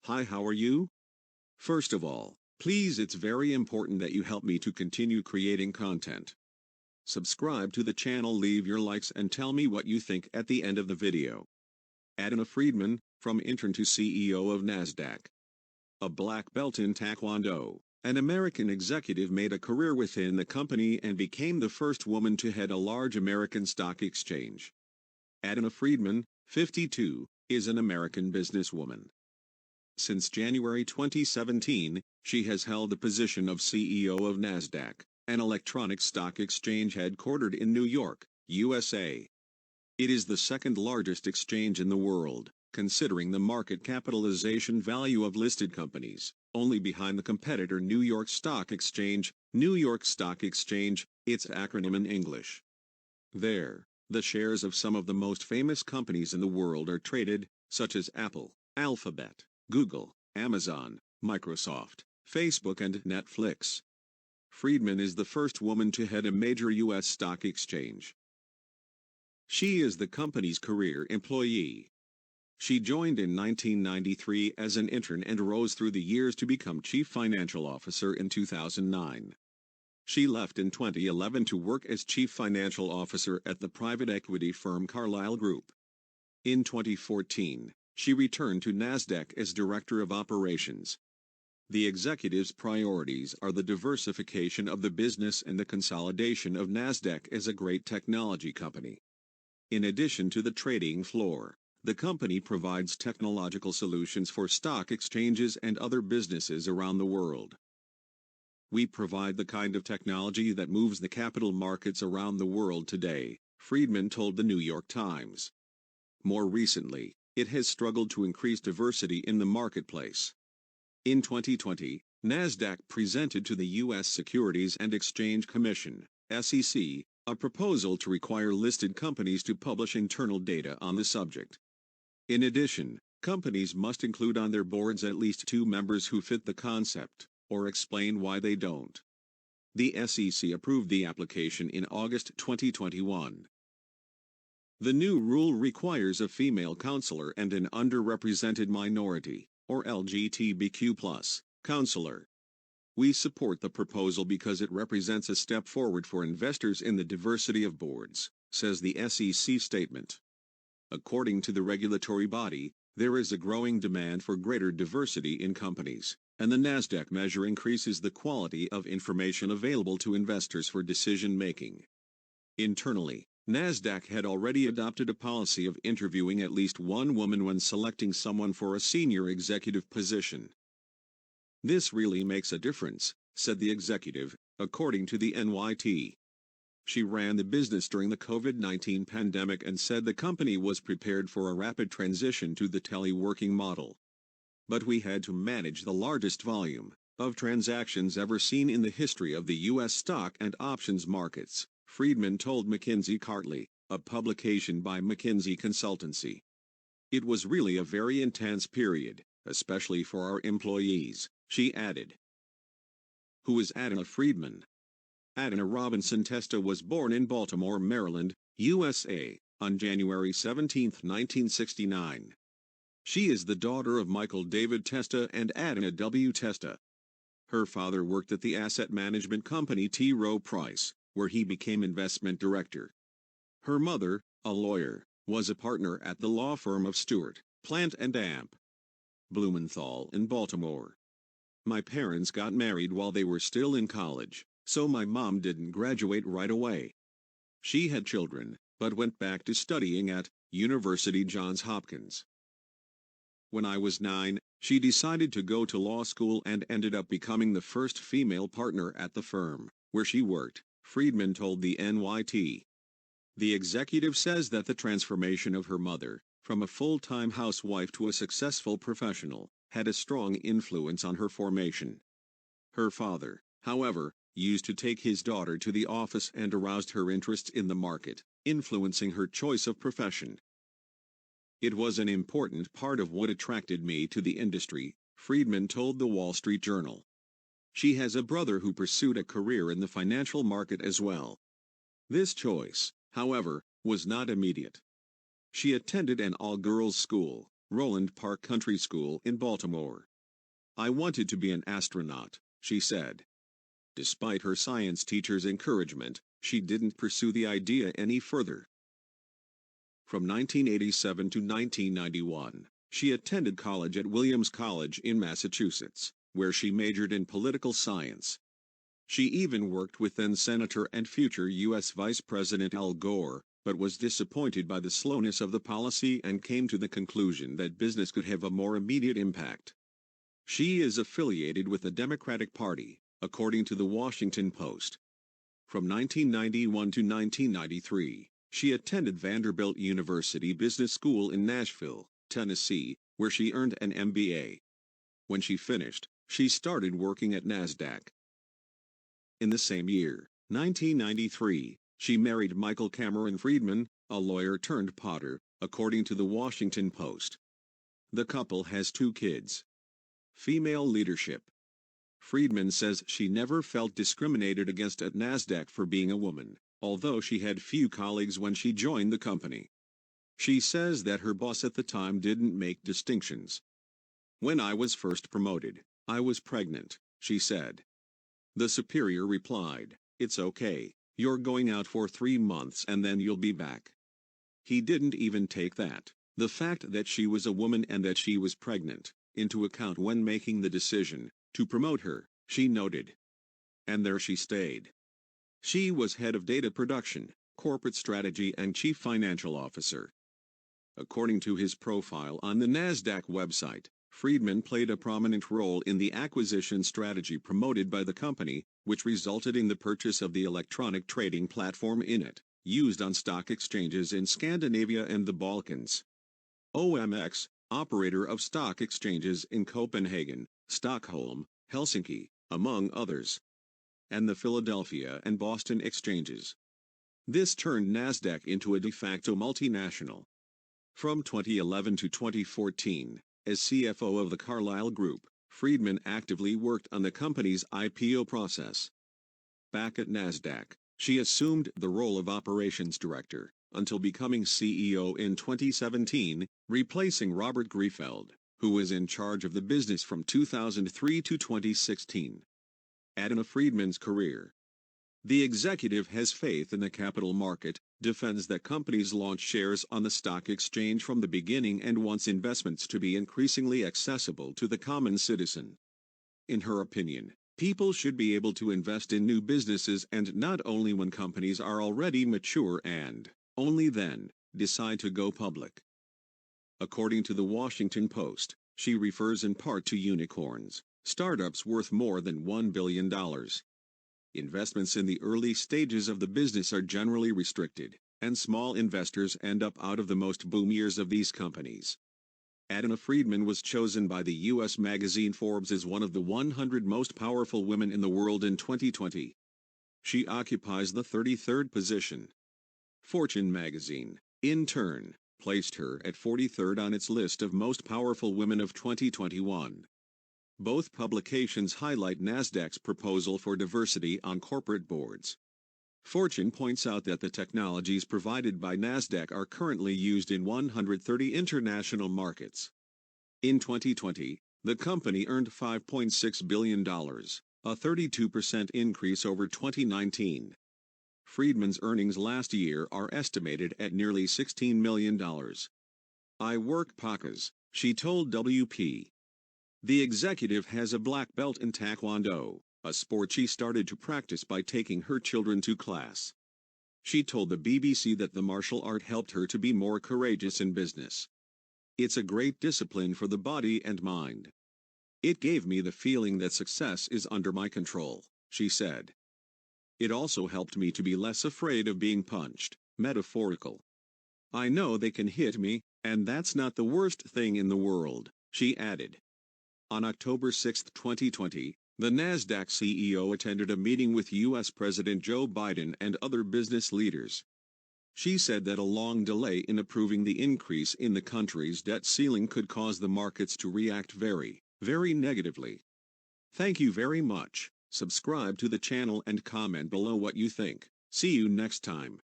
Hi, how are you? First of all, please, it's very important that you help me to continue creating content. Subscribe to the channel, leave your likes, and tell me what you think at the end of the video. Adena Friedman, from intern to CEO of Nasdaq. A black belt in taekwondo, an American executive made a career within the company and became the first woman to head a large American stock exchange. Adena Friedman, 52, is an American businesswoman. Since January 2017, she has held the position of CEO of Nasdaq, an electronic stock exchange headquartered in New York, USA. It is the second largest exchange in the world, considering the market capitalization value of listed companies, only behind the competitor New York Stock Exchange, New York Stock Exchange, its acronym in English. There, the shares of some of the most famous companies in the world are traded, such as Apple, Alphabet, Google, Amazon, Microsoft, Facebook and Netflix. Friedman is the first woman to head a major U.S. stock exchange. She is the company's career employee. She joined in 1993 as an intern and rose through the years to become Chief Financial Officer in 2009. She left in 2011 to work as Chief Financial Officer at the private equity firm Carlyle Group. In 2014, she returned to Nasdaq as Director of Operations. The executive's priorities are the diversification of the business and the consolidation of Nasdaq as a great technology company. In addition to the trading floor, the company provides technological solutions for stock exchanges and other businesses around the world. We provide the kind of technology that moves the capital markets around the world today, Friedman told the New York Times. More recently, it has struggled to increase diversity in the marketplace. In 2020, Nasdaq presented to the U.S. Securities and Exchange Commission, SEC, a proposal to require listed companies to publish internal data on the subject. In addition, companies must include on their boards at least 2 members who fit the concept, or explain why they don't. The SEC approved the application in August 2021. The new rule requires a female counselor and an underrepresented minority, or LGBTQ+, counselor. We support the proposal because it represents a step forward for investors in the diversity of boards, says the SEC statement. According to the regulatory body, there is a growing demand for greater diversity in companies, and the Nasdaq measure increases the quality of information available to investors for decision-making. Internally, Nasdaq had already adopted a policy of interviewing at least one woman when selecting someone for a senior executive position. This really makes a difference, said the executive, according to the NYT. She ran the business during the COVID-19 pandemic and said the company was prepared for a rapid transition to the teleworking model. But we had to manage the largest volume of transactions ever seen in the history of the U.S. stock and options markets, Friedman told McKinsey Cartley, a publication by McKinsey Consultancy. It was really a very intense period, especially for our employees, she added. Who is Adena Friedman? Adena Robinson Testa was born in Baltimore, Maryland, USA, on January 17, 1969. She is the daughter of Michael David Testa and Adena W. Testa. Her father worked at the asset management company T. Rowe Price, where he became investment director. Her mother, a lawyer, was a partner at the law firm of Stewart, Plant and Amp, Blumenthal in Baltimore. My parents got married while they were still in college, so my mom didn't graduate right away. She had children, but went back to studying at University Johns Hopkins. When I was 9, she decided to go to law school and ended up becoming the first female partner at the firm, where she worked, Friedman told the NYT. The executive says that the transformation of her mother, from a full-time housewife to a successful professional, had a strong influence on her formation. Her father, however, used to take his daughter to the office and aroused her interest in the market, influencing her choice of profession. It was an important part of what attracted me to the industry, Friedman told the Wall Street Journal. She has a brother who pursued a career in the financial market as well. This choice, however, was not immediate. She attended an all-girls school, Roland Park Country School in Baltimore. I wanted to be an astronaut, she said. Despite her science teacher's encouragement, she didn't pursue the idea any further. From 1987 to 1991, she attended college at Williams College in Massachusetts, where she majored in political science. She even worked with then-Senator and future U.S. Vice President Al Gore, but was disappointed by the slowness of the policy and came to the conclusion that business could have a more immediate impact. She is affiliated with the Democratic Party, according to the Washington Post. From 1991 to 1993, she attended Vanderbilt University Business School in Nashville, Tennessee, where she earned an MBA. When she finished, she started working at Nasdaq. In the same year, 1993, she married Michael Cameron Friedman, a lawyer turned potter, according to the Washington Post. The couple has 2 kids. Female leadership. Friedman says she never felt discriminated against at Nasdaq for being a woman, although she had few colleagues when she joined the company. She says that her boss at the time didn't make distinctions. When I was first promoted, I was pregnant, she said. The superior replied, "It's okay, you're going out for 3 months and then you'll be back." He didn't even take that, the fact that she was a woman and that she was pregnant, into account when making the decision to promote her, she noted. And there she stayed. She was head of data production, corporate strategy and chief financial officer. According to his profile on the Nasdaq website, Friedman played a prominent role in the acquisition strategy promoted by the company, which resulted in the purchase of the electronic trading platform Intern, used on stock exchanges in Scandinavia and the Balkans. OMX, operator of stock exchanges in Copenhagen, Stockholm, Helsinki, among others, and the Philadelphia and Boston exchanges. This turned Nasdaq into a de facto multinational. From 2011 to 2014, as CFO of the Carlyle Group, Friedman actively worked on the company's IPO process. Back at Nasdaq, she assumed the role of operations director, until becoming CEO in 2017, replacing Robert Griefeld, who was in charge of the business from 2003 to 2016. Adena Friedman's career. The executive has faith in the capital market, defends that companies launch shares on the stock exchange from the beginning and wants investments to be increasingly accessible to the common citizen. In her opinion, people should be able to invest in new businesses and not only when companies are already mature and, only then, decide to go public. According to the Washington Post, she refers in part to unicorns, startups worth more than $1 billion. Investments in the early stages of the business are generally restricted, and small investors end up out of the most boom years of these companies. Adena Friedman was chosen by the U.S. magazine Forbes as one of the 100 most powerful women in the world in 2020. She occupies the 33rd position. Fortune magazine, Intern, placed her at 43rd on its list of most powerful women of 2021. Both publications highlight Nasdaq's proposal for diversity on corporate boards. Fortune points out that the technologies provided by Nasdaq are currently used in 130 international markets. In 2020, the company earned $5.6 billion, a 32% increase over 2019. Friedman's earnings last year are estimated at nearly $16 million. "I work pakas," she told WP. The executive has a black belt in taekwondo, a sport she started to practice by taking her children to class. She told the BBC that the martial art helped her to be more courageous in business. "It's a great discipline for the body and mind. It gave me the feeling that success is under my control," she said. "It also helped me to be less afraid of being punched," metaphorical. "I know they can hit me, and that's not the worst thing in the world," she added. On October 6, 2020, the Nasdaq CEO attended a meeting with U.S. President Joe Biden and other business leaders. She said that a long delay in approving the increase in the country's debt ceiling could cause the markets to react very, very negatively. Thank you very much. Subscribe to the channel and comment below what you think. See you next time.